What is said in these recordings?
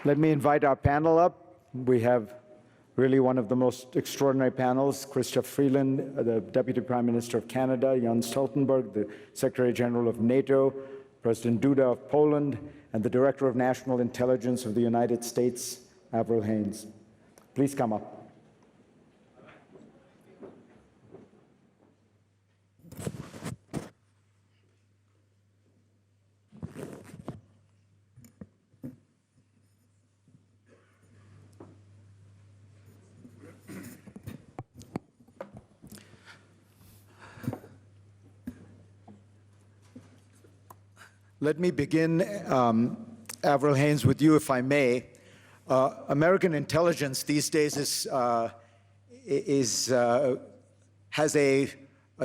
Let me invite our panel up. We have really one of the most extraordinary panels. Chrystia Freeland, the Deputy Prime Minister of Canada, Jens Stoltenberg, the Secretary General of NATO, President Duda of Poland, and the Director of National Intelligence of the United States, Avril Haines. Please come up. Let me begin, Avril Haines, with you, if I may. American intelligence these days has a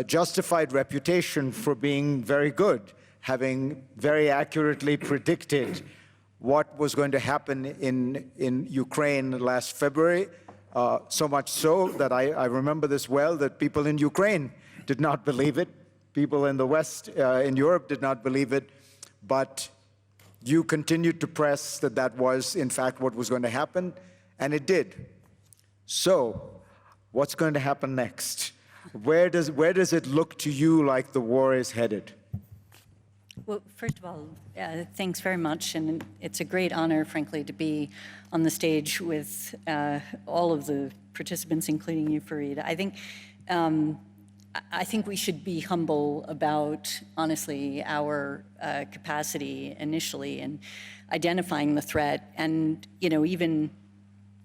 justified reputation for being very good, having very accurately predicted what was going to happen in Ukraine last February, so much so that I remember this well, that people in Ukraine did not believe it. People in the West, in Europe, did not believe it. But you continued to press that that was, in fact, what was going to happen, and it did. So, what's going to happen next? Where does it look to you like the war is headed? Well, first of all, thanks very much, and it's a great honor, frankly, to be on the stage with all of the participants, including you, Fareed. I think we should be humble about, honestly, our capacity initially in identifying the threat. And, you know, even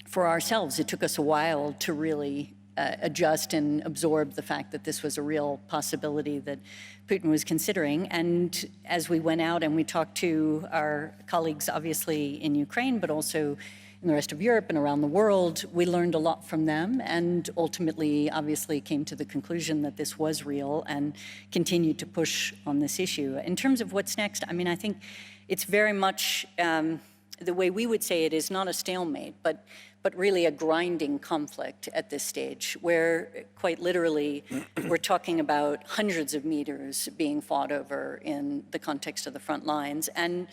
for ourselves, it took us a while to really adjust and absorb the fact that this was a real possibility that Putin was considering. And as we went out and we talked to our colleagues, obviously, in Ukraine, but also in the rest of Europe and around the world, we learned a lot from them and ultimately, obviously, came to the conclusion that this was real and continued to push on this issue. In terms of what's next, I mean, I think it's very much, the way we would say it is not a stalemate, but really a grinding conflict at this stage, where quite literally we're talking about hundreds of meters being fought over in the context of the front lines. And,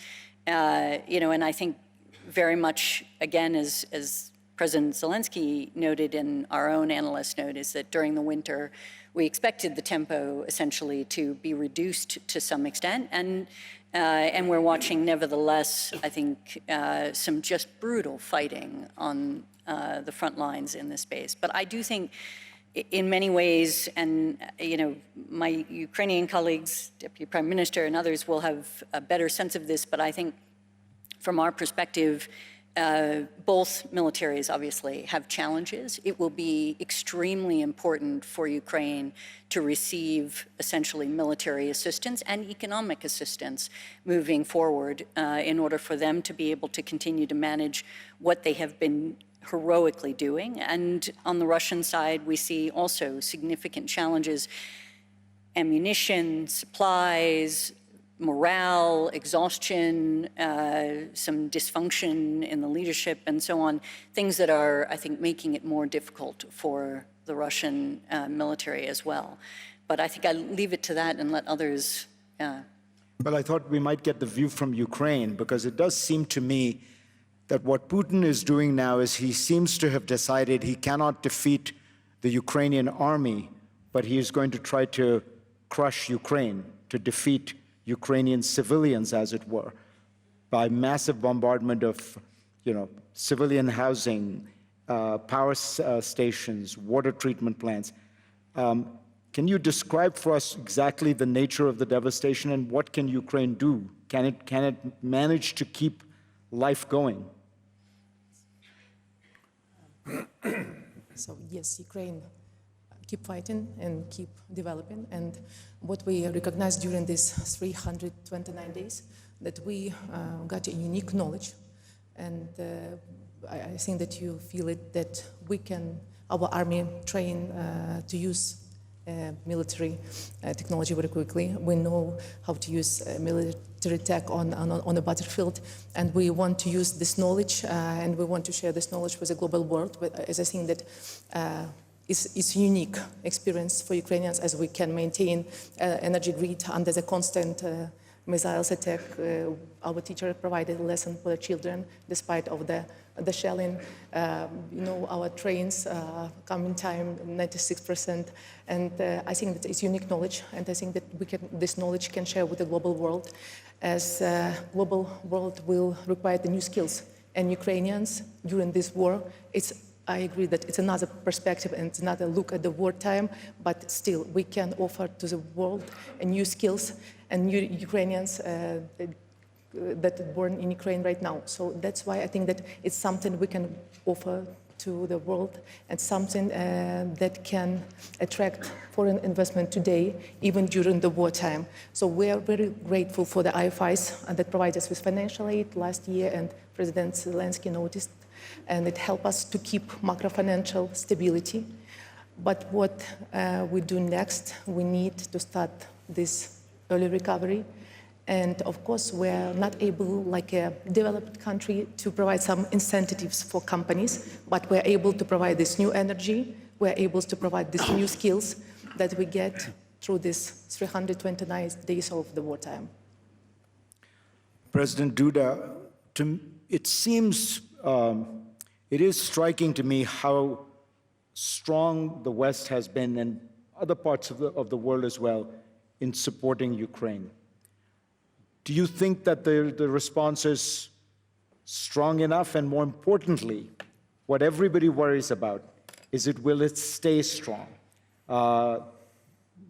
you know, and I think very much, again, as President Zelensky noted and our own analyst note, is that during the winter, we expected the tempo essentially to be reduced to some extent. And we're watching, nevertheless, I think, some just brutal fighting on the front lines in this space. But I do think, in many ways, and you know, my Ukrainian colleagues, Deputy Prime Minister and others will have a better sense of this, but I think from our perspective, both militaries obviously have challenges. It will be extremely important for Ukraine to receive essentially military assistance and economic assistance moving forward in order for them to be able to continue to manage what they have been heroically doing. And on the Russian side, we see also significant challenges: ammunition, supplies, morale, exhaustion, some dysfunction in the leadership, and so on, things that are, I think, making it more difficult for the Russian military as well. But I think I'll leave it to that and let others. Well, I thought we might get the view from Ukraine, because it does seem to me that what Putin is doing now is he seems to have decided he cannot defeat the Ukrainian army, but he is going to try to crush Ukraine, to defeat Ukrainian civilians, as it were, by massive bombardment of, you know, civilian housing, power stations, water treatment plants. Can you describe for us exactly the nature of the devastation and what can Ukraine do? Can it manage to keep life going? So yes, Ukraine keep fighting and keep developing. And what we recognized during these 329 days, that we got a unique knowledge. And I think that you feel it, that we can, our army train to use military technology very quickly. We know how to use military tech on a battlefield, and we want to use this knowledge, and we want to share this knowledge with the global world. But as I think that it's a unique experience for Ukrainians, as we can maintain energy grid under the constant missiles attack. Our teacher provided a lesson for the children despite of the shelling. Our trains come in time 96%, and I think that it's unique knowledge, and I think that this knowledge can share with the global world, as global world will require the new skills. And Ukrainians during this war, I agree that it's another perspective and it's another look at the wartime, but still we can offer to the world new skills and new Ukrainians that are born in Ukraine right now. So that's why I think that it's something we can offer to the world and something that can attract foreign investment today, even during the wartime. So we are very grateful for the IFIs that provide us with financial aid last year, and President Zelensky noticed, and it helped us to keep macro-financial stability. But what we do next, we need to start this early recovery. And of course, we're not able, like a developed country, to provide some incentives for companies, but we're able to provide this new energy, we're able to provide these new skills that we get through these 329 days of the wartime. President Duda, it seems, it is striking to me how strong the West has been, and other parts of the world as well, in supporting Ukraine. Do you think that the response is strong enough? And more importantly, what everybody worries about is will it stay strong?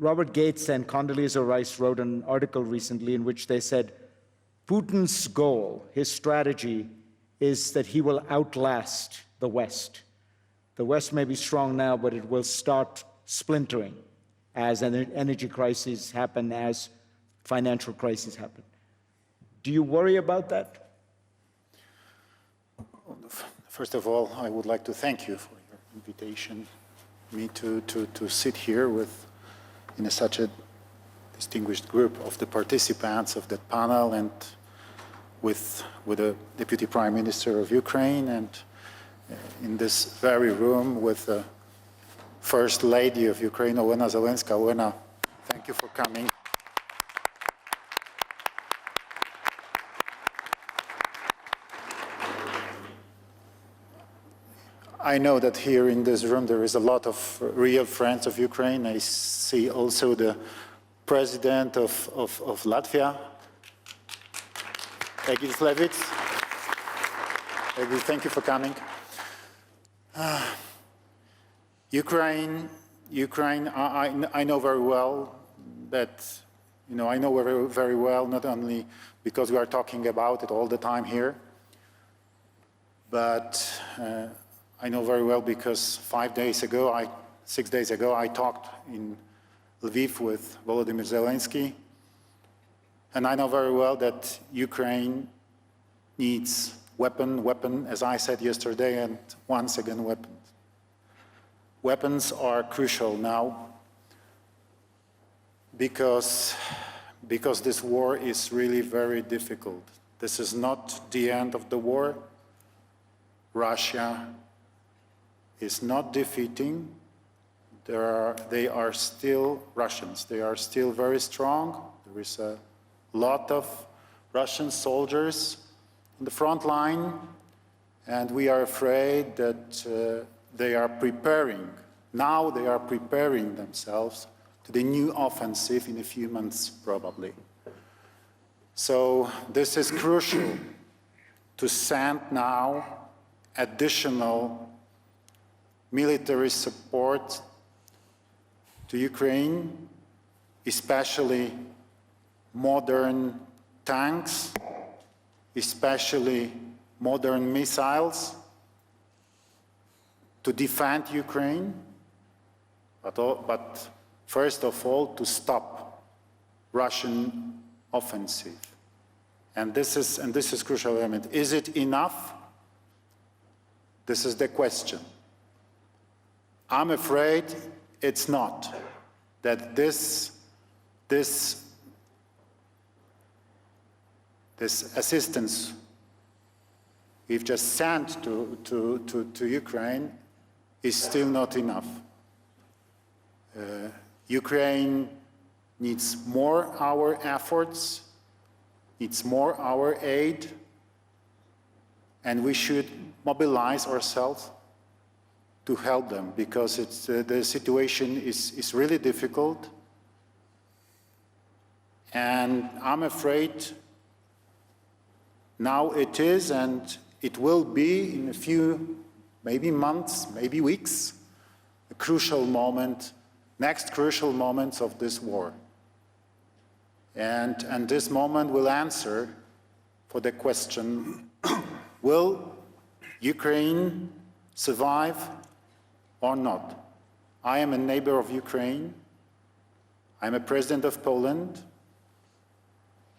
Robert Gates and Condoleezza Rice wrote an article recently in which they said Putin's goal, his strategy, is that he will outlast the West. The West may be strong now, but it will start splintering as energy crises happen, as financial crises happen. Do you worry about that? First of all, I would like to thank you for your invitation, me to sit here in such a distinguished group of the participants of that panel, and with the Deputy Prime Minister of Ukraine, and in this very room with the First Lady of Ukraine, Olena Zelenska. Olena, thank you for coming. I know that here in this room there is a lot of real friends of Ukraine. I see also the President of Latvia, Egils Levits. Egils, thank you for coming. Ukraine, I know very well that, I know very well, not only because we are talking about it all the time here, but I know very well because 6 days ago, I talked in Lviv with Volodymyr Zelensky, and I know very well that Ukraine needs weapon, as I said yesterday, and once again, weapons. Weapons are crucial now because this war is really very difficult. This is not the end of the war. Russia is not defeating. They are still Russians. They are still very strong. There is a lot of Russian soldiers in the front line, and we are afraid that they are preparing. Now they are preparing themselves to the new offensive in a few months, probably. So this is crucial to send now additional military support to Ukraine, especially modern tanks, especially modern missiles to defend Ukraine, but first of all to stop Russian offensive. And this is crucial element. Is it enough? This is the question. I'm afraid it's not. That this assistance we've just sent to Ukraine is still not enough. Ukraine needs more our efforts, needs more our aid, and we should mobilize ourselves to help them, because the situation is really difficult. And I'm afraid now it is, and it will be in a few, maybe months, maybe weeks, a crucial moment, next crucial moments of this war. And this moment will answer for the question, will Ukraine survive or not? I am a neighbor of Ukraine. I'm a president of Poland.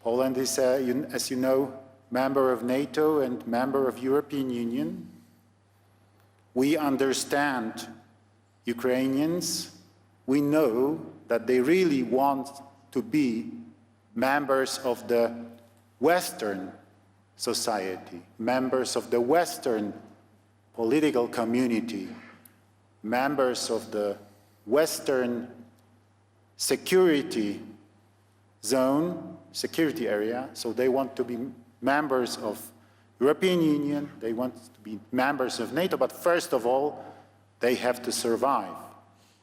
Poland is, as you know, member of NATO and member of European Union. We understand Ukrainians. We know that they really want to be members of the Western society, members of the Western political community, members of the Western security zone, security area. So they want to be members of European Union, they want to be members of NATO, but first of all, they have to survive.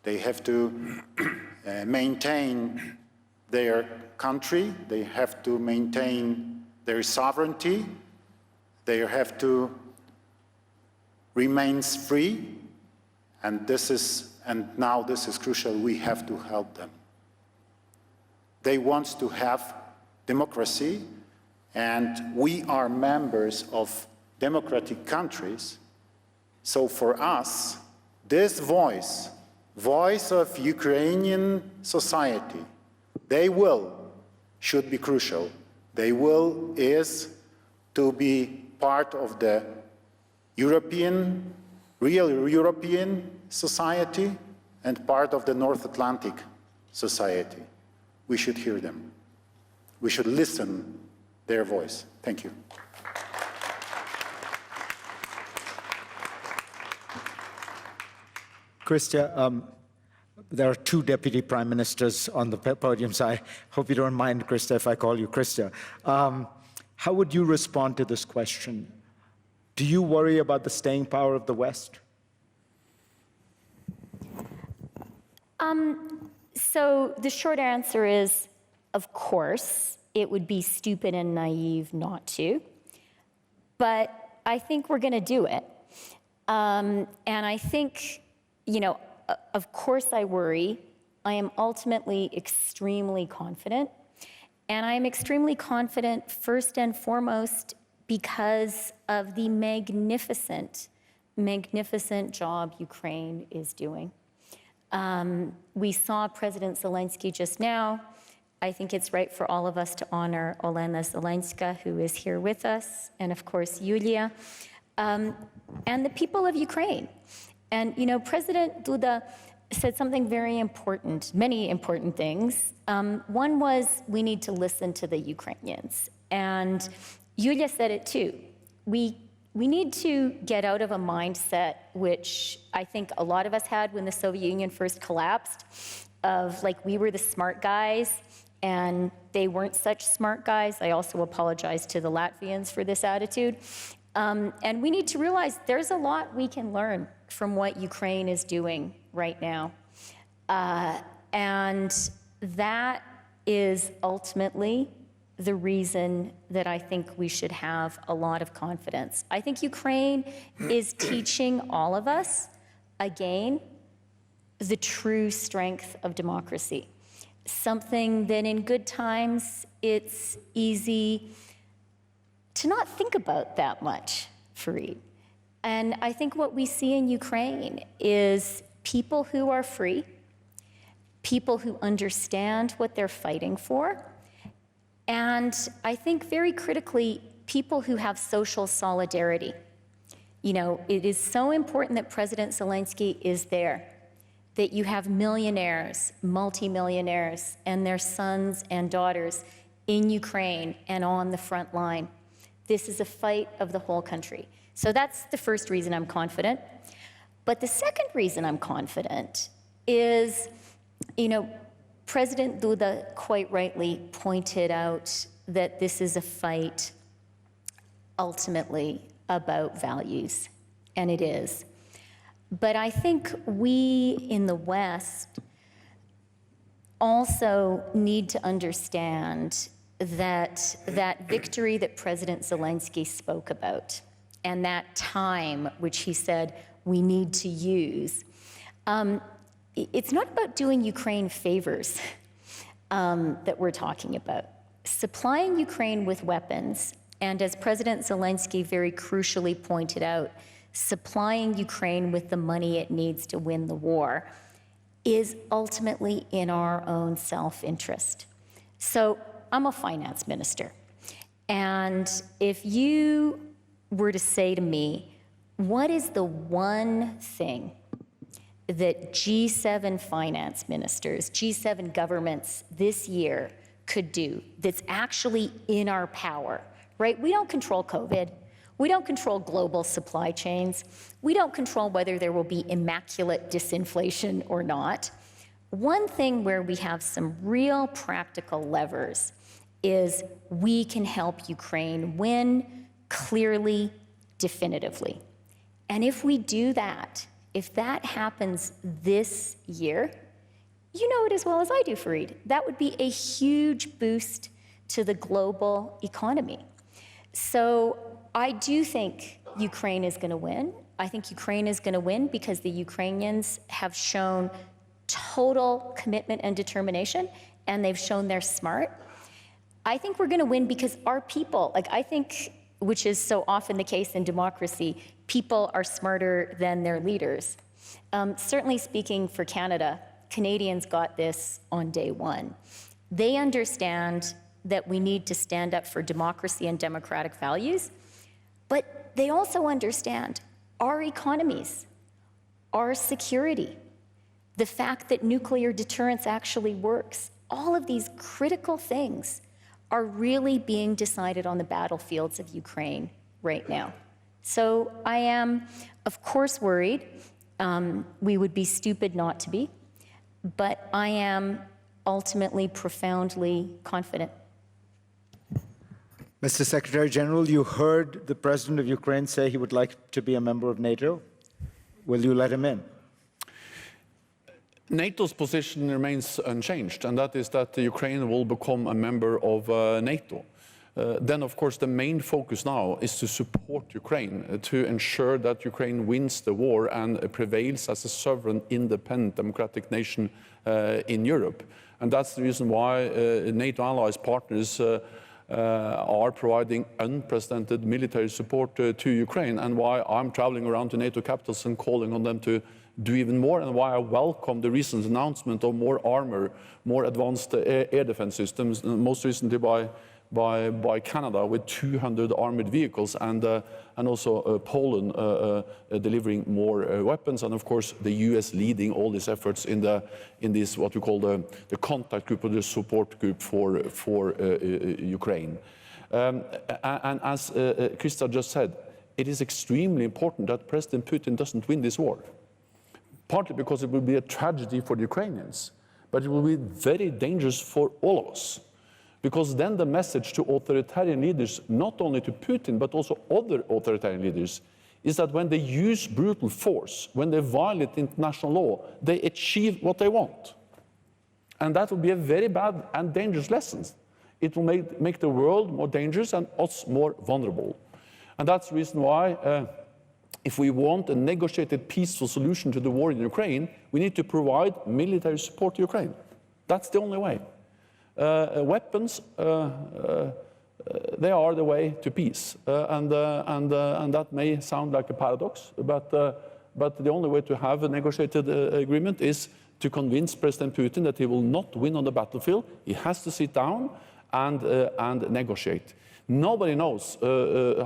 They have to maintain their country, they have to maintain their sovereignty, they have to remain free, and now this is crucial, we have to help them. They want to have democracy, and we are members of democratic countries. So for us, this voice of Ukrainian society, should be crucial. Is to be part of the real European society and part of the North Atlantic society. We should hear them. We should listen their voice. Thank you. Krista, there are two deputy prime ministers on the podium, so I hope you don't mind, Krista, if I call you Krista. How would you respond to this question? Do you worry about the staying power of the West? So the short answer is, of course, it would be stupid and naive not to, but I think we're going to do it. And I think, of course I worry. I am ultimately extremely confident. And I'm extremely confident first and foremost because of the magnificent, magnificent job Ukraine is doing. We saw President Zelensky just now. I think it's right for all of us to honor Olena Zelenska, who is here with us, and of course, Yulia, and the people of Ukraine. And, President Duda said something very important, many important things. One was we need to listen to the Ukrainians. And Yulia said it too. We need to get out of a mindset, which I think a lot of us had when the Soviet Union first collapsed, of like we were the smart guys and they weren't such smart guys. I also apologize to the Latvians for this attitude. And we need to realize there's a lot we can learn from what Ukraine is doing right now. And that is ultimately the reason that I think we should have a lot of confidence. I think Ukraine is teaching all of us, again, the true strength of democracy. Something that in good times, it's easy to not think about that much, Fareed. And I think what we see in Ukraine is people who are free, people who understand what they're fighting for, and I think very critically, people who have social solidarity. It is so important that President Zelensky is there, that you have millionaires, multimillionaires, and their sons and daughters in Ukraine and on the front line. This is a fight of the whole country. So that's the first reason I'm confident. But the second reason I'm confident is, President Duda quite rightly pointed out that this is a fight ultimately about values, and it is. But I think we in the West also need to understand that that victory that President Zelensky spoke about, and that time which he said we need to use, it's not about doing Ukraine favors that we're talking about. Supplying Ukraine with weapons, and as President Zelensky very crucially pointed out, supplying Ukraine with the money it needs to win the war is ultimately in our own self-interest. So I'm a finance minister, and if you were to say to me, what is the one thing that G7 finance ministers, G7 governments this year could do that's actually in our power, right? We don't control COVID. We don't control global supply chains. We don't control whether there will be immaculate disinflation or not. One thing where we have some real practical levers is we can help Ukraine win clearly, definitively. And if we do that, if that happens this year, you know it as well as I do, Fareed, that would be a huge boost to the global economy. So I do think Ukraine is going to win. I think Ukraine is going to win because the Ukrainians have shown total commitment and determination, and they've shown they're smart. I think we're going to win because our people, I think, which is so often the case in democracy, people are smarter than their leaders. Certainly speaking for Canada, Canadians got this on day one. They understand that we need to stand up for democracy and democratic values, but they also understand our economies, our security, the fact that nuclear deterrence actually works. All of these critical things are really being decided on the battlefields of Ukraine right now. So I am, of course, worried. We would be stupid not to be, but I am ultimately profoundly confident. Mr. Secretary General, you heard the President of Ukraine say he would like to be a member of NATO. Will you let him in? NATO's position remains unchanged, and that is that Ukraine will become a member of NATO. Then, of course, the main focus now is to support Ukraine, to ensure that Ukraine wins the war and prevails as a sovereign, independent, democratic nation in Europe. And that's the reason why NATO allies, partners, are providing unprecedented military support to Ukraine, and why I'm traveling around to NATO capitals and calling on them to do even more, and why I welcome the recent announcement of more armor, more advanced air defense systems, most recently by Canada with 200 armored vehicles, and also Poland delivering more weapons, and of course the US leading all these efforts in this what we call the contact group or the support group for Ukraine. And as Krista just said, it is extremely important that President Putin doesn't win this war. Partly because it will be a tragedy for the Ukrainians, but it will be very dangerous for all of us. Because then the message to authoritarian leaders, not only to Putin, but also other authoritarian leaders, is that when they use brutal force, when they violate international law, they achieve what they want. And that will be a very bad and dangerous lesson. It will make the world more dangerous and us more vulnerable. And that's the reason why if we want a negotiated peaceful solution to the war in Ukraine, we need to provide military support to Ukraine. That's the only way. Weapons, they are the way to peace. And that may sound like a paradox, but the only way to have a negotiated agreement is to convince President Putin that he will not win on the battlefield. He has to sit down and negotiate. Nobody knows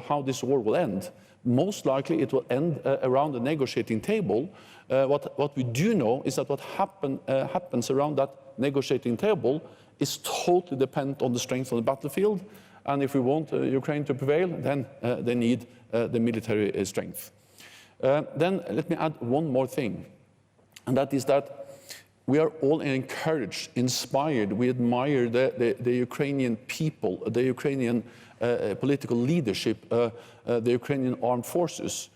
how this war will end. Most likely it will end around the negotiating table. What we do know is that what happens around that negotiating table is totally dependent on the strength of the battlefield. And if we want Ukraine to prevail, then they need the military strength. Then let me add one more thing, and that is that we are all encouraged, inspired. We admire the Ukrainian people, the Ukrainian political leadership, the Ukrainian armed forces.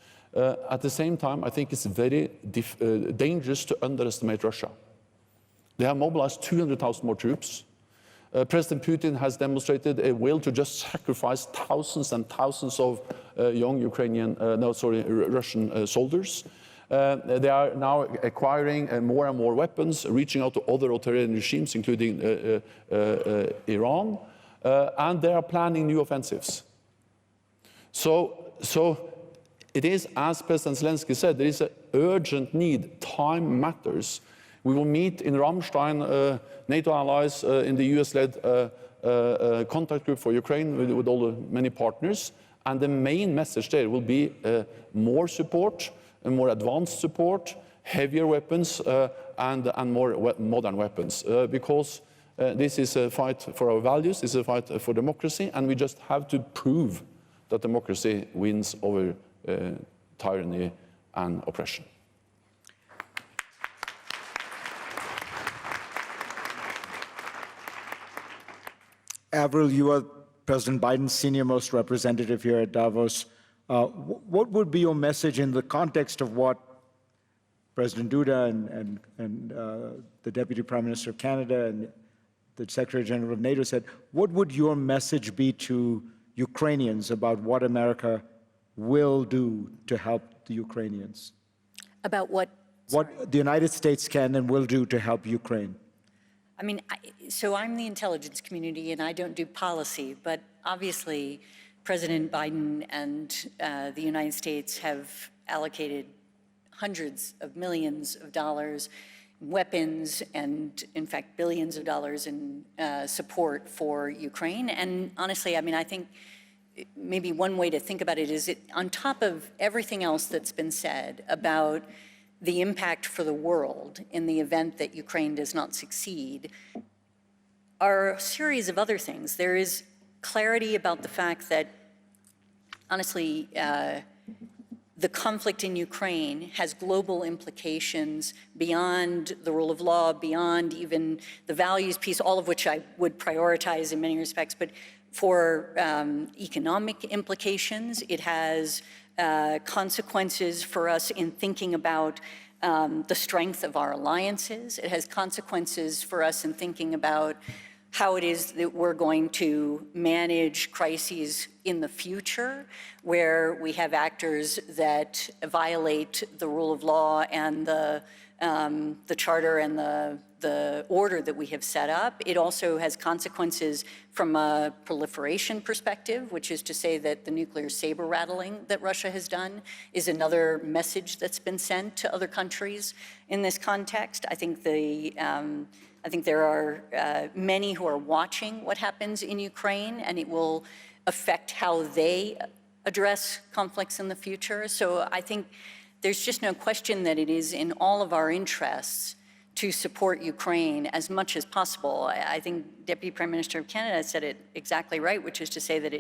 At the same time, I think it's very dangerous to underestimate Russia. They have mobilized 200,000 more troops. President Putin has demonstrated a will to just sacrifice thousands and thousands of young Russian soldiers. They are now acquiring more and more weapons, reaching out to other authoritarian regimes, including Iran, and they are planning new offensives. So it is, as President Zelensky said, there is an urgent need. Time matters. We will meet in Ramstein, NATO allies in the US-led contact group for Ukraine with all the many partners. And the main message there will be more support, and more advanced support, heavier weapons, and more modern weapons. Because this is a fight for our values, this is a fight for democracy, and we just have to prove that democracy wins over tyranny and oppression. Avril, you are President Biden's senior-most representative here at Davos. What would be your message in the context of what President Duda and the Deputy Prime Minister of Canada and the Secretary General of NATO said? What would your message be to Ukrainians about what America will do to help the Ukrainians? About what? What the United States can and will do to help Ukraine? I mean, so I'm the intelligence community and I don't do policy, but obviously President Biden and the United States have allocated hundreds of millions of dollars, weapons, and in fact, billions of dollars in support for Ukraine. And honestly, I mean, I think maybe one way to think about it is on top of everything else that's been said about the impact for the world in the event that Ukraine does not succeed, are a series of other things. There is clarity about the fact that, honestly, the conflict in Ukraine has global implications beyond the rule of law, beyond even the values piece, all of which I would prioritize in many respects, but for economic implications, it has consequences for us in thinking about the strength of our alliances. It has consequences for us in thinking about how it is that we're going to manage crises in the future, where we have actors that violate the rule of law and the charter and the order that we have set up. It also has consequences from a proliferation perspective, which is to say that the nuclear saber rattling that Russia has done is another message that's been sent to other countries in this context. I think there are many who are watching what happens in Ukraine, and it will affect how they address conflicts in the future. So I think there's just no question that it is in all of our interests to support Ukraine as much as possible. I think Deputy Prime Minister of Canada said it exactly right, which is to say that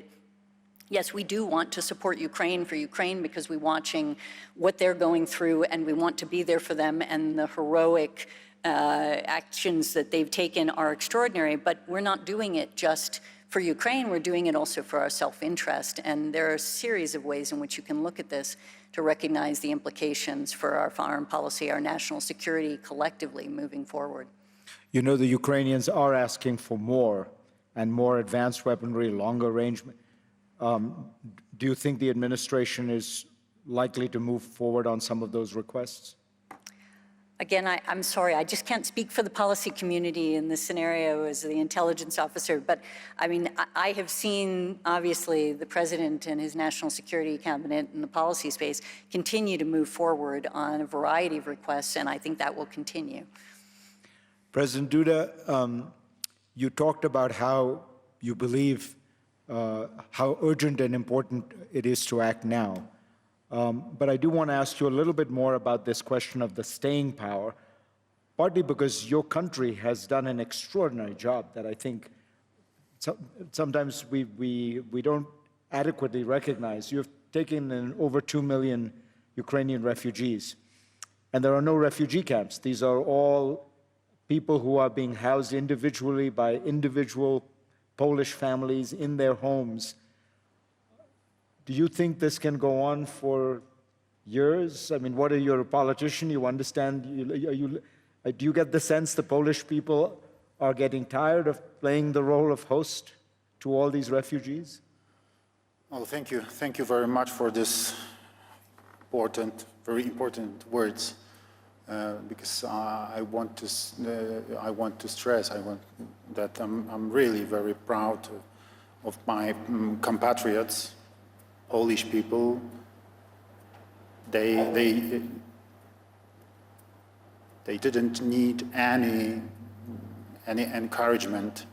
yes, we do want to support Ukraine for Ukraine because we're watching what they're going through and we want to be there for them, and the heroic actions that they've taken are extraordinary, but we're not doing it just for Ukraine, we're doing it also for our self-interest. And there are a series of ways in which you can look at this to recognize the implications for our foreign policy, our national security collectively moving forward. You know, the Ukrainians are asking for more and more advanced weaponry, longer range. Do you think the administration is likely to move forward on some of those requests? Again, I'm sorry, I just can't speak for the policy community in this scenario as the intelligence officer, but I mean, I have seen, obviously, the president and his national security cabinet in the policy space continue to move forward on a variety of requests, and I think that will continue. President Duda, you talked about how you believe how urgent and important it is to act now. But I do want to ask you a little bit more about this question of the staying power, partly because your country has done an extraordinary job that I think sometimes we don't adequately recognize. You've taken in over 2 million Ukrainian refugees, and there are no refugee camps. These are all people who are being housed individually by individual Polish families in their homes. Do you think this can go on for years? I mean, you're a politician, you understand, do you get the sense the Polish people are getting tired of playing the role of host to all these refugees? Well, thank you. Thank you very much for this very important words. Because I want to stress that I'm really very proud of my compatriots, Polish people. They didn't need any encouragement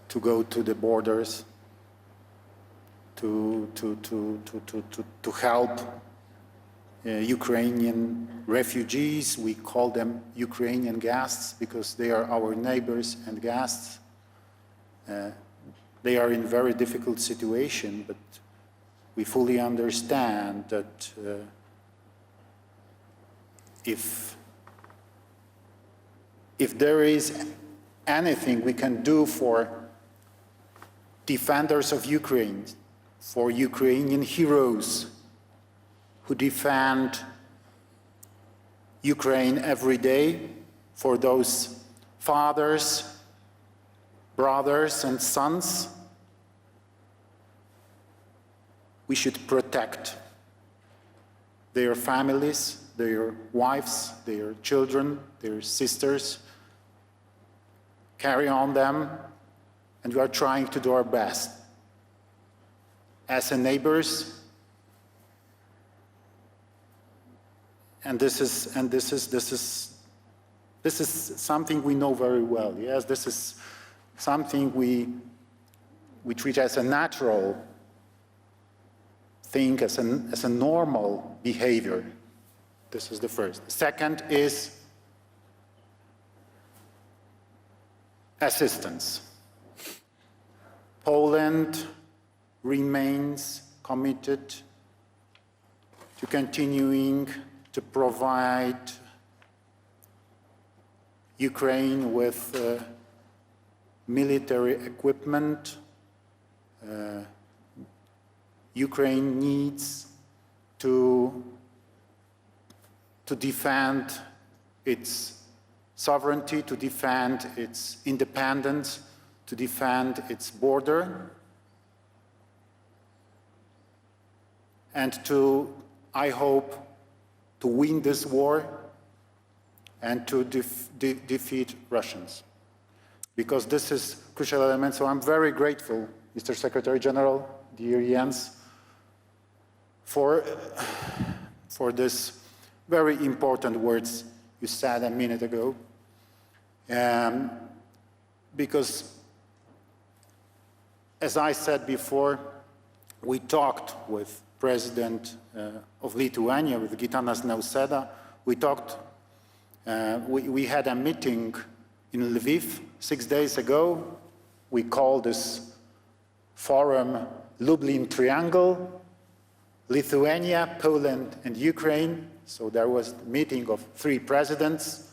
to go to the borders to help Ukrainian refugees. We call them Ukrainian guests because they are our neighbors and guests. They are in very difficult situation, but we fully understand that if there is anything we can do for defenders of Ukraine, for Ukrainian heroes who defend Ukraine every day, for those fathers, brothers and sons, we should protect their families, their wives, their children, their sisters, carry on them, and we are trying to do our best. As a neighbors, and this is something we know very well. Yes, this is something we treat as a natural thing, as a normal behavior. This is the first. Second is assistance. Poland remains committed to continuing to provide Ukraine with military equipment. Ukraine needs to defend its sovereignty, to defend its independence, to defend its border, and to, I hope, to win this war and to defeat Russians. Because this is a crucial element. So I'm very grateful, Mr. Secretary General, dear Jens, for this very important words you said a minute ago. Because, as I said before, we talked with President of Lithuania, with Gitanas Nausėda. We talked, we had a meeting in Lviv 6 days ago. We called this forum Lublin Triangle, Lithuania, Poland, and Ukraine. So there was a meeting of 3 presidents.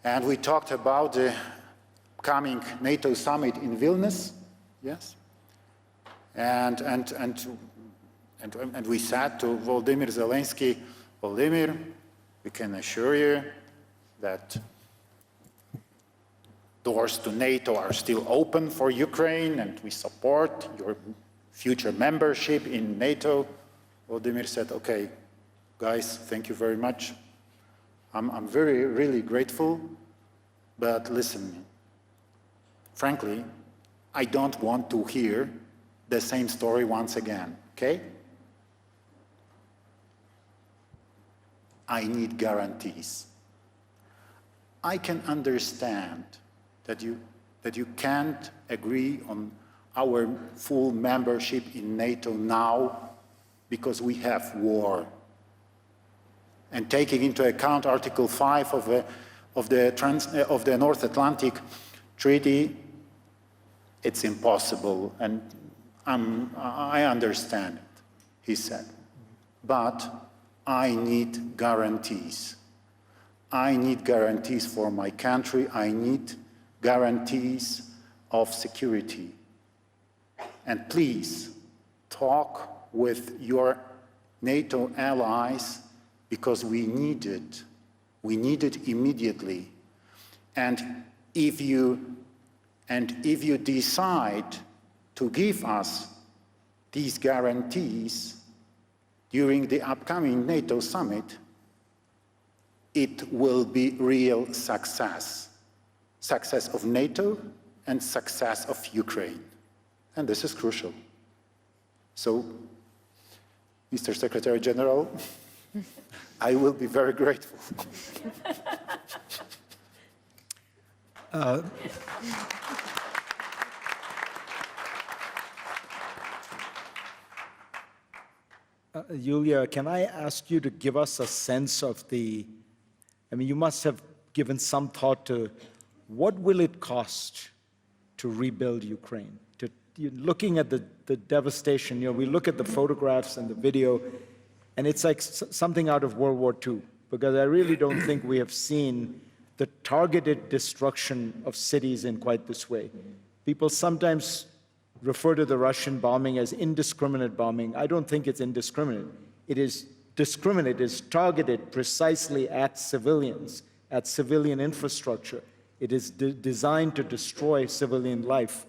And we talked about the coming NATO summit in Vilnius, yes? And we said to Volodymyr Zelensky, Volodymyr, we can assure you that doors to NATO are still open for Ukraine and we support your future membership in NATO. Volodymyr said, okay, guys, thank you very much. I'm really grateful, but listen, frankly, I don't want to hear the same story once again, okay? I need guarantees. I can understand that you can't agree on our full membership in NATO now because we have war. And taking into account Article 5 of the North Atlantic Treaty, it's impossible, and I understand it, he said. But I need guarantees. I need guarantees for my country. I need guarantees of security. And please talk with your NATO allies because we need it. We need it immediately. And if you decide to give us these guarantees during the upcoming NATO summit, it will be real success. Success of NATO and success of Ukraine. And this is crucial. So, Mr. Secretary General, I will be very grateful. Yulia, can I ask you to give us a sense of the, I mean, you must have given some thought to what will it cost to rebuild Ukraine? Looking at the devastation, we look at the photographs and the video, and it's like something out of World War II, because I really don't think we have seen the targeted destruction of cities in quite this way. People sometimes refer to the Russian bombing as indiscriminate bombing. I don't think it's indiscriminate. It is discriminate, it is targeted precisely at civilians, at civilian infrastructure. It is designed to destroy civilian life.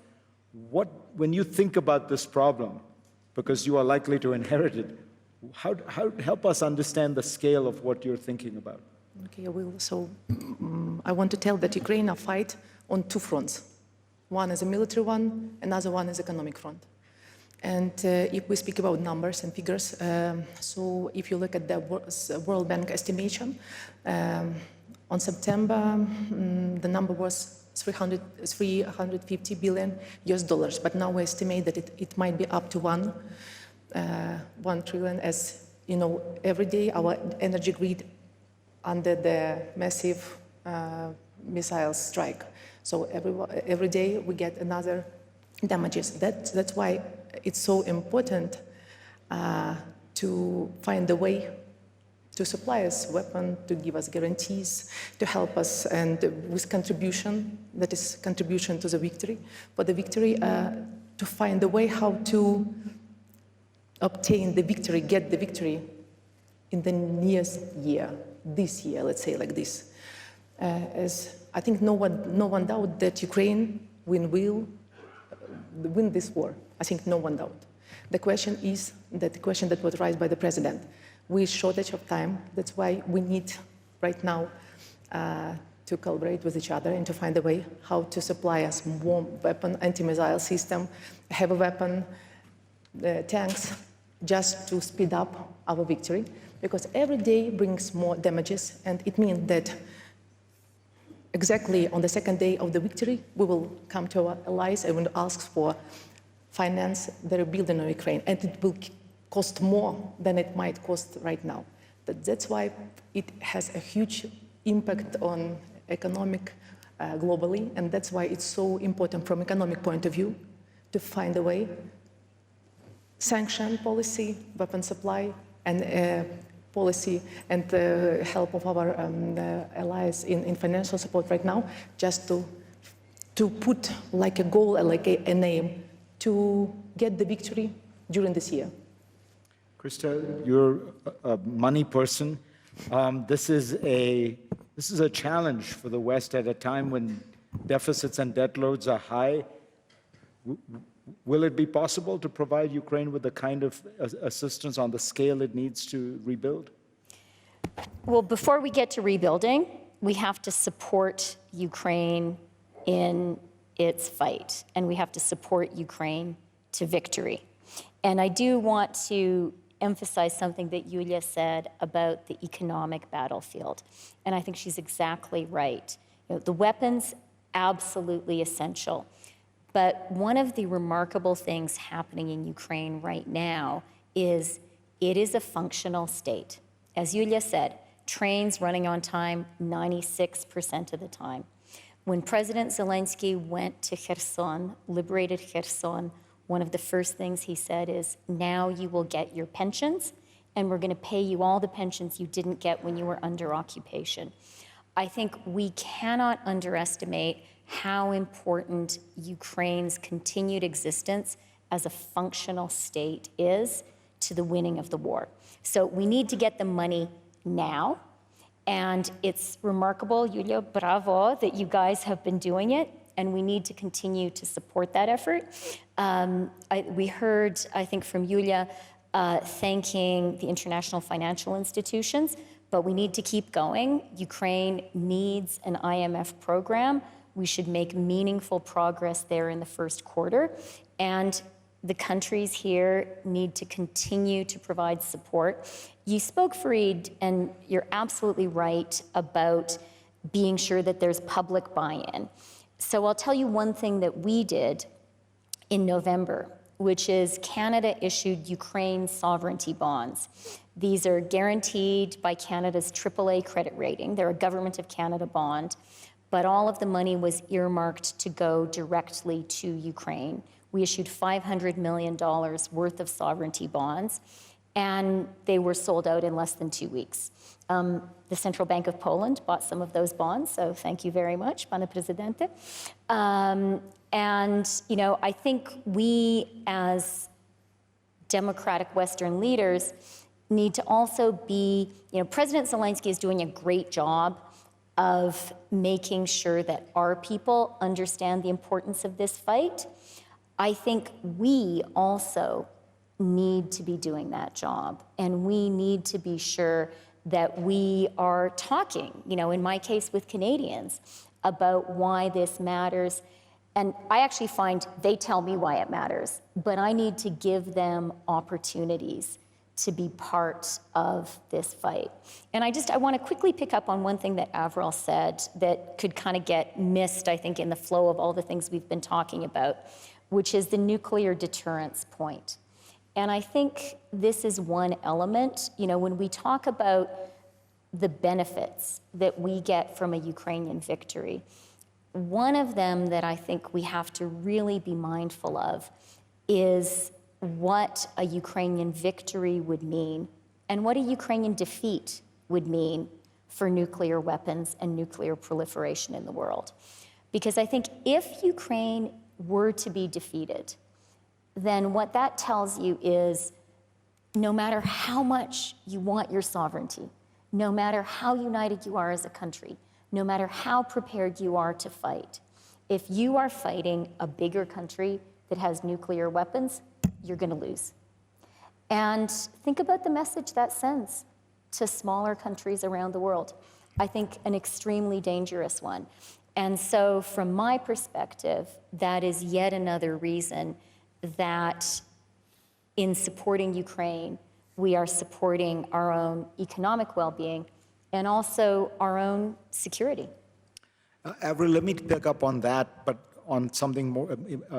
When you think about this problem, because you are likely to inherit it, how help us understand the scale of what you're thinking about? Okay, I will. So I want to tell that Ukraine fight on two fronts. One is a military one, another one is economic front. And if we speak about numbers and figures, so if you look at the World Bank estimation, on September, the number was $350 billion US, but now we estimate that it might be up to 1 trillion, as you know, every day our energy grid under the massive missile strike. So every day we get another damages. That's why it's so important to find a way to supply us weapons, to give us guarantees, to help us, and with contribution, that is contribution to the victory, for the victory, to find a way how to obtain the victory, get the victory in the nearest year, this year, let's say like this. As I think no one doubt that Ukraine will win this war. I think no one doubt. The question is that the question that was raised by the president. With shortage of time, that's why we need right now to collaborate with each other and to find a way how to supply us more weapon, anti-missile system, heavy weapon, tanks, just to speed up our victory. Because every day brings more damages, and it means that exactly on the second day of the victory, we will come to our allies and ask for finance the rebuilding of Ukraine, and it will cost more than it might cost right now. That's why it has a huge impact on economic globally, and that's why it's so important from economic point of view to find a way, sanction policy, weapon supply, and policy and the help of our allies in financial support right now, just to put like a goal, like an aim, to get the victory during this year. Krista, you're a money person. This is a challenge for the West at a time when deficits and debt loads are high. Will it be possible to provide Ukraine with the kind of assistance on the scale it needs to rebuild? Well, before we get to rebuilding, we have to support Ukraine in its fight, and we have to support Ukraine to victory. And I do want to emphasize something that Yulia said about the economic battlefield. And I think she's exactly right. The weapons, absolutely essential. But one of the remarkable things happening in Ukraine right now is it is a functional state. As Yulia said, trains running on time 96% of the time. When President Zelensky went to Kherson, liberated Kherson, one of the first things he said is, now you will get your pensions, and we're going to pay you all the pensions you didn't get when you were under occupation. I think we cannot underestimate how important Ukraine's continued existence as a functional state is to the winning of the war. So we need to get the money now. And it's remarkable, Yulia, bravo, that you guys have been doing it. And we need to continue to support that effort. We heard, I think, from Yulia thanking the international financial institutions, but we need to keep going. Ukraine needs an IMF program. We should make meaningful progress there in the first quarter. And the countries here need to continue to provide support. You spoke, Fareed, and you're absolutely right about being sure that there's public buy-in. So I'll tell you one thing that we did in November, which is Canada issued Ukraine sovereignty bonds. These are guaranteed by Canada's AAA credit rating. They're a Government of Canada bond, but all of the money was earmarked to go directly to Ukraine. We issued $500 million worth of sovereignty bonds, and they were sold out in less than 2 weeks. The Central Bank of Poland bought some of those bonds, so thank you very much, Pane Presidente. And, you know, I think we as democratic Western leaders need to also be, you know, President Zelensky is doing a great job of making sure that our people understand the importance of this fight. I think we also need to be doing that job, and we need to be sure that we are talking, you know, in my case with Canadians, about why this matters. And I actually find they tell me why it matters, but I need to give them opportunities to be part of this fight. And I want to quickly pick up on one thing that Avril said that could kind of get missed, I think, in the flow of all the things we've been talking about, which is the nuclear deterrence point. And I think this is one element, you know, when we talk about the benefits that we get from a Ukrainian victory, one of them that I think we have to really be mindful of is what a Ukrainian victory would mean and what a Ukrainian defeat would mean for nuclear weapons and nuclear proliferation in the world. Because I think if Ukraine were to be defeated, then what that tells you is no matter how much you want your sovereignty, no matter how united you are as a country, no matter how prepared you are to fight, if you are fighting a bigger country that has nuclear weapons, you're going to lose. And think about the message that sends to smaller countries around the world. I think an extremely dangerous one. And so from my perspective, that is yet another reason that in supporting Ukraine, we are supporting our own economic well-being and also our own security. Avril, let me pick up on that, but on something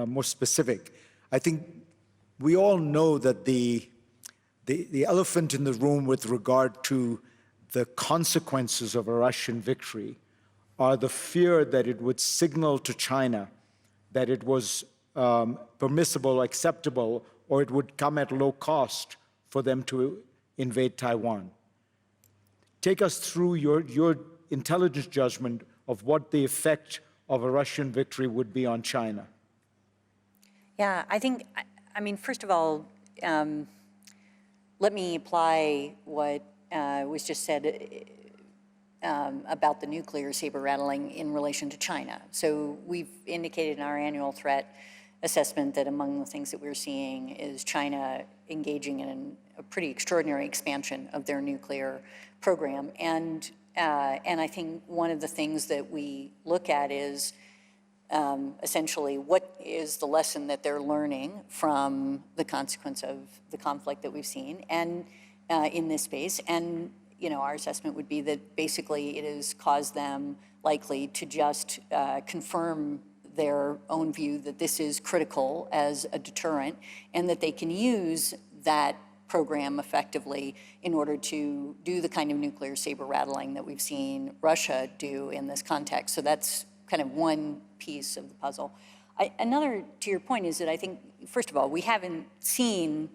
more specific. I think we all know that the elephant in the room with regard to the consequences of a Russian victory are the fear that it would signal to China that it was permissible, acceptable, or it would come at low cost for them to invade Taiwan. Take us through your intelligence judgment of what the effect of a Russian victory would be on China. Yeah, I mean, first of all, let me apply what was just said about the nuclear saber rattling in relation to China. So we've indicated in our annual threat assessment that among the things that we're seeing is China engaging in a pretty extraordinary expansion of their nuclear program. And I think one of the things that we look at is essentially what is the lesson that they're learning from the consequence of the conflict that we've seen and in this space. And you know, our assessment would be that basically it has caused them likely to just confirm their own view that this is critical as a deterrent and that they can use that program effectively in order to do the kind of nuclear saber rattling that we've seen Russia do in this context. So that's kind of one piece of the puzzle. Another, to your point, is that I think, first of all, we haven't seen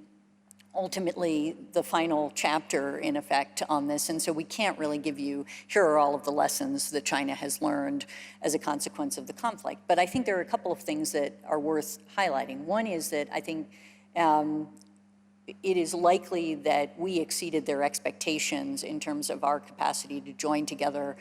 ultimately the final chapter, in effect, on this. And so we can't really give you, here are all of the lessons that China has learned as a consequence of the conflict. But I think there are a couple of things that are worth highlighting. One is that I think it is likely that we exceeded their expectations in terms of our capacity to join together,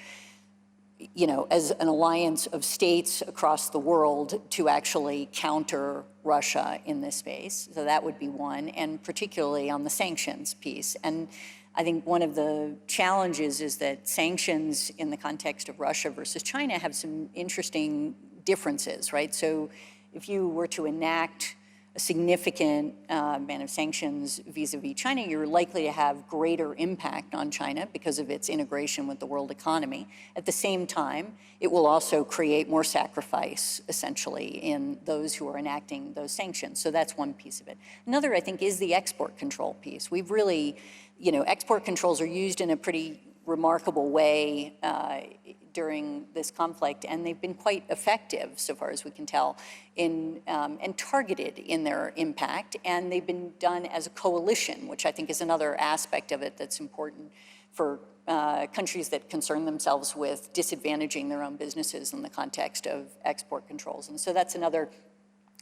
you know, as an alliance of states across the world to actually counter Russia in this space. So that would be one, and particularly on the sanctions piece. And I think one of the challenges is that sanctions in the context of Russia versus China have some interesting differences, right? So if you were to enact a significant ban of sanctions vis-a-vis China, you're likely to have greater impact on China because of its integration with the world economy. At the same time, it will also create more sacrifice, essentially, in those who are enacting those sanctions. So that's one piece of it. Another, I think, is the export control piece. We've really, you know, export controls are used in a pretty remarkable way during this conflict, and they've been quite effective, so far as we can tell, in and targeted in their impact, and they've been done as a coalition, which I think is another aspect of it that's important for countries that concern themselves with disadvantaging their own businesses in the context of export controls. And so that's another,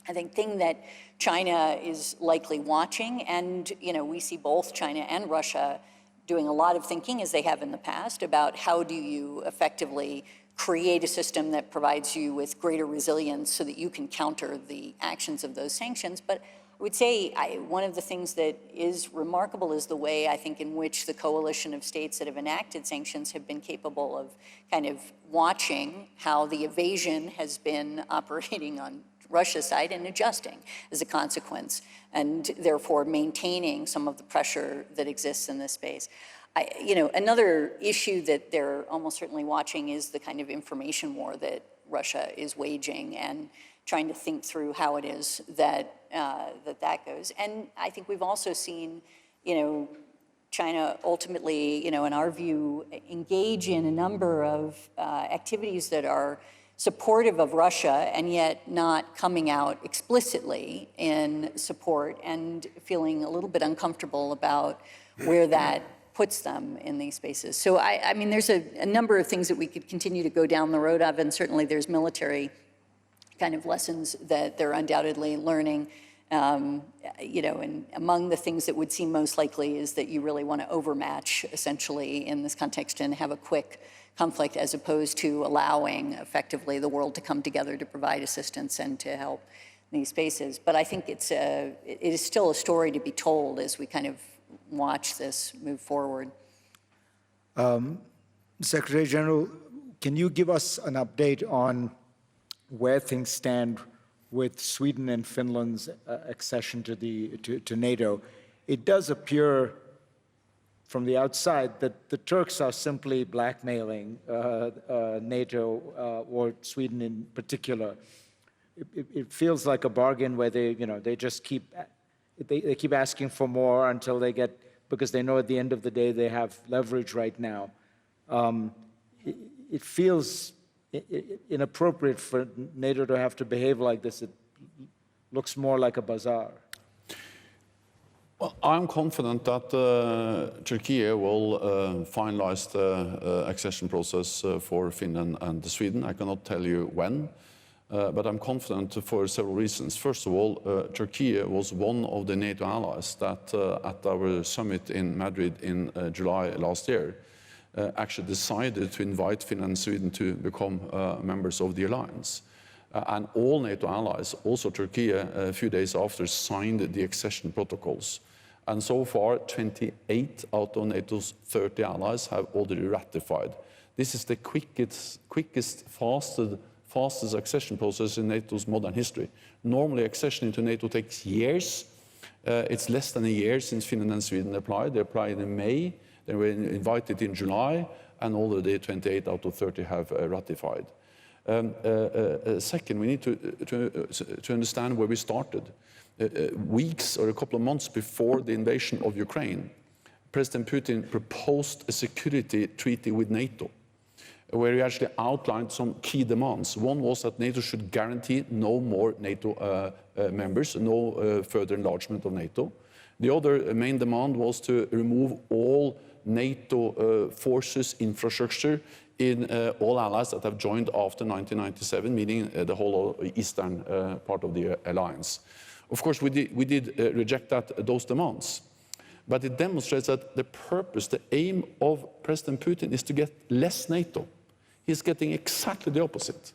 I think, thing that China is likely watching, and you know, we see both China and Russia doing a lot of thinking, as they have in the past, about how do you effectively create a system that provides you with greater resilience so that you can counter the actions of those sanctions. But I would say one of the things that is remarkable is the way, I think, in which the coalition of states that have enacted sanctions have been capable of kind of watching how the evasion has been operating on Russia's side and adjusting as a consequence, and therefore maintaining some of the pressure that exists in this space. You know, another issue that they're almost certainly watching is the kind of information war that Russia is waging, and trying to think through how it is that that goes. And I think we've also seen, you know, China ultimately, you know, in our view, engage in a number of activities that are supportive of Russia, and yet not coming out explicitly in support, and feeling a little bit uncomfortable about where that puts them in these spaces. So I mean, there's a number of things that we could continue to go down the road of, and certainly there's military kind of lessons that they're undoubtedly learning. You know, and among the things that would seem most likely is that you really want to overmatch, essentially, in this context, and have a quick conflict, as opposed to allowing effectively the world to come together to provide assistance and to help in these spaces. But I think it is still a story to be told as we kind of watch this move forward. Secretary General, can you give us an update on where things stand with Sweden and Finland's accession to NATO? It does appear from the outside that the Turks are simply blackmailing NATO, or Sweden in particular. It feels like a bargain where they, you know, they just keep asking for more until they get, because they know at the end of the day they have leverage right now. It feels inappropriate for NATO to have to behave like this. It looks more like a bazaar. Well, I'm confident that Turkey will finalize the accession process for Finland and Sweden. I cannot tell you when, but I'm confident for several reasons. First of all, Turkey was one of the NATO allies that at our summit in Madrid in July last year actually decided to invite Finland and Sweden to become members of the alliance. And all NATO allies, also Turkey, a few days after, signed the accession protocols. And so far, 28 out of NATO's 30 allies have already ratified. This is the quickest, fastest accession process in NATO's modern history. Normally, accession into NATO takes years. It's less than a year since Finland and Sweden applied. They applied in May, they were invited in July, and already 28 out of 30 have ratified. Second, we need to understand where we started. Weeks or a couple of months before the invasion of Ukraine, President Putin proposed a security treaty with NATO, where he actually outlined some key demands. One was that NATO should guarantee no more NATO members, no further enlargement of NATO. The other main demand was to remove all NATO forces infrastructure in all allies that have joined after 1997, meaning the whole eastern part of the alliance. Of course, we did reject those demands, but it demonstrates that the purpose, the aim of President Putin is to get less NATO. He's getting exactly the opposite.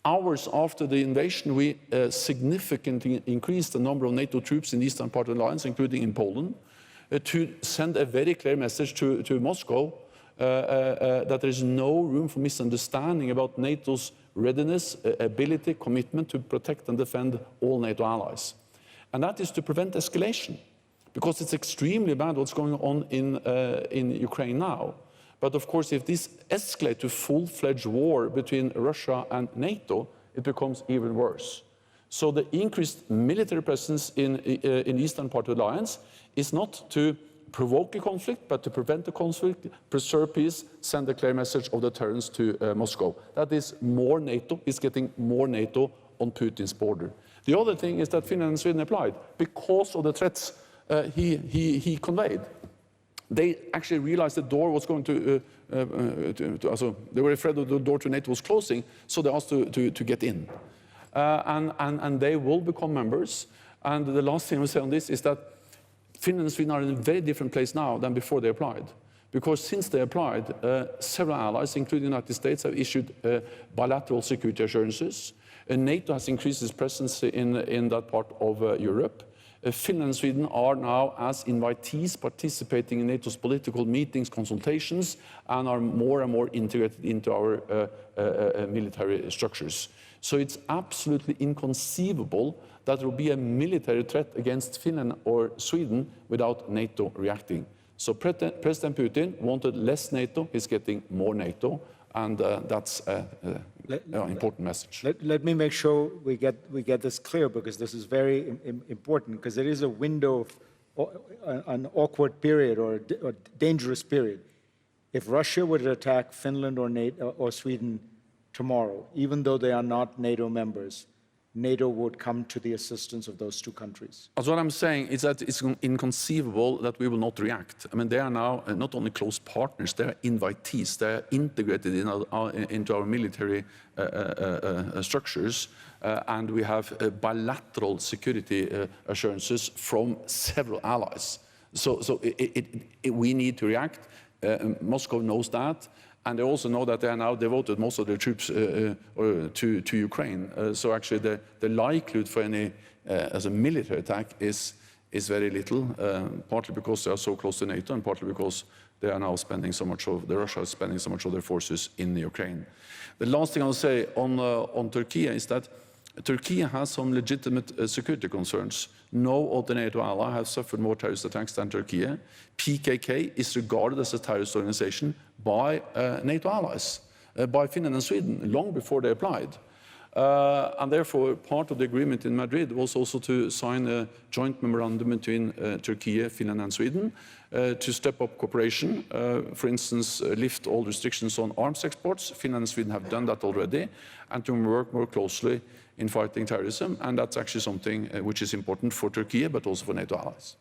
Hours after the invasion, we significantly increased the number of NATO troops in the eastern part of the alliance, including in Poland, to send a very clear message to Moscow that there is no room for misunderstanding about NATO's readiness, ability, commitment to protect and defend all NATO allies. And that is to prevent escalation, because it's extremely bad what's going on in Ukraine now. But of course, if this escalates to full-fledged war between Russia and NATO, it becomes even worse. So the increased military presence in the eastern part of the alliance is not to provoke a conflict, but to prevent the conflict, preserve peace, send a clear message of deterrence to Moscow. That is more NATO, is getting more NATO on Putin's border. The other thing is that Finland and Sweden applied because of the threats he conveyed. They actually realized the door was going they were afraid that the door to NATO was closing, so they asked to get in. And they will become members. And the last thing I will say on this is that Finland and Sweden are in a very different place now than before they applied. Because since they applied, several allies, including the United States, have issued bilateral security assurances. NATO has increased its presence in that part of Europe. Finland and Sweden are now, as invitees, participating in NATO's political meetings, consultations, and are more and more integrated into our military structures. So it's absolutely inconceivable that there will be a military threat against Finland or Sweden without NATO reacting. So President Putin wanted less NATO, he's getting more NATO, and that's an important message. Let me make sure we get this clear, because this is very important, because there is a window, an awkward period or dangerous period. If Russia would attack Finland or NATO or Sweden tomorrow, even though they are not NATO members, NATO would come to the assistance of those two countries. As what I'm saying is that it's inconceivable that we will not react. I mean, they are now not only close partners, they are invitees. They are integrated into our military structures, and we have bilateral security assurances from several allies. So we need to react. Moscow knows that. And they also know that they are now devoted most of their troops to Ukraine. So actually the likelihood for any as a military attack is very little, partly because they are so close to NATO and partly because they are now spending so much of, Russia is spending so much of their forces in Ukraine. The last thing I'll say on Turkey is that Turkey has some legitimate security concerns. No other NATO ally has suffered more terrorist attacks than Turkey. PKK is regarded as a terrorist organization by NATO allies, by Finland and Sweden, long before they applied. And therefore, part of the agreement in Madrid was also to sign a joint memorandum between Turkey, Finland and Sweden to step up cooperation, for instance, lift all restrictions on arms exports. Finland and Sweden have done that already, and to work more closely in fighting terrorism, and that's actually something which is important for Turkey, but also for NATO allies.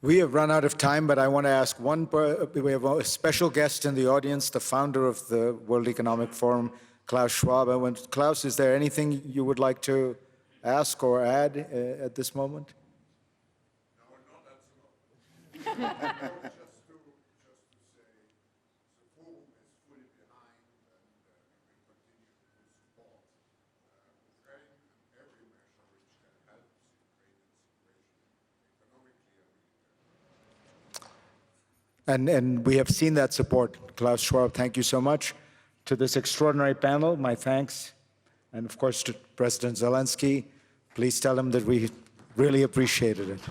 We have run out of time, but I want to ask we have a special guest in the audience, the founder of the World Economic Forum, Klaus Schwab. Klaus, is there anything you would like to ask or add at this moment? No, not at the moment. Just to say, the forum is fully behind, and we will continue to support Ukraine and every measure which can help the Ukrainian situation economically and militarily. And we have seen that support. Klaus Schwab, thank you so much. To this extraordinary panel, my thanks. And of course, to President Zelensky, please tell him that we really appreciated it.